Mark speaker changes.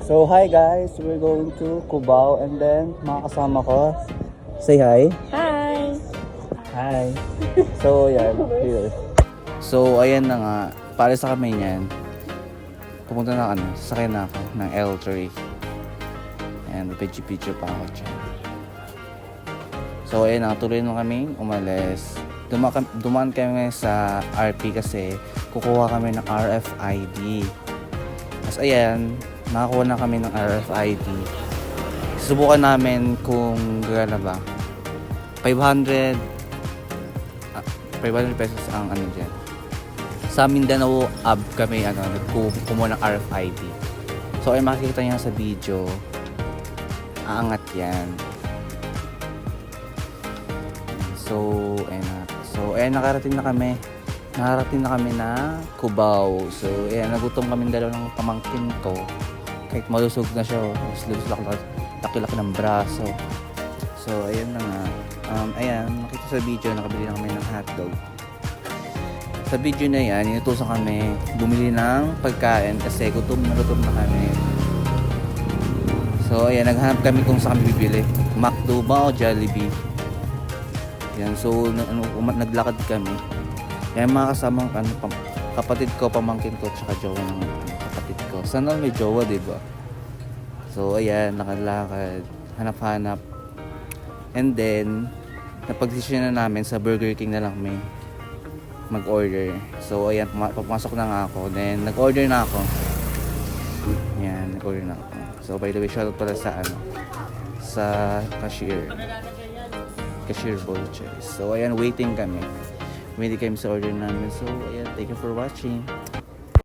Speaker 1: So hi guys, we're going to Cubao and then mga kasama ko. Say hi.
Speaker 2: Hi!
Speaker 1: Hi. So yan, here. So ayan na nga, para sa kami niyan. Pumunta na kami, sasakay na ako ng L3. And picture pa ako dyan. So ayan na, tuloy na kami umalis. Dumaan kami sa RP kasi kukuha kami ng RFID. Tapos ayan, nakakuha na kami ng RFID. Subukan namin kung gagana ba. 500 pesos ang ano dyan. Sa Mindanao Ab kami kumuha ng RFID. So ay makikita niyo sa video. Aangat yan. So nakarating na kami. Nakarating na kami na Cubao. So ayan, nagutom kami dalawa ng pamangkin ko. Kahit malusog na siya, laki-laki ng braso. So ayan na nga. Ayan, makita sa video, nakabili na kami ng hotdog. Sa video na yan, inutusan kami bumili ng pagkain kasi gutom na kami. So ayan, naghanap kami kung saan kami bibili. McDo ba o Jollibee? Yan, so naglakad kami. Yan mga kasamang kapatid ko, pamangkin ko, tsaka jowa ng kapatid ko. Sana may jowa, diba? So ayan, nakalakad, hanap-hanap. And then napag-decision na namin sa Burger King na lang kami mag-order. So ayan, papasok na nga ako. Then nag-order na ako. Yan, nag-order na ako. So by the way, shoutout pala sa sa cashier vouchers. So ayan, waiting kami sa order namin. So ayan, thank you for watching.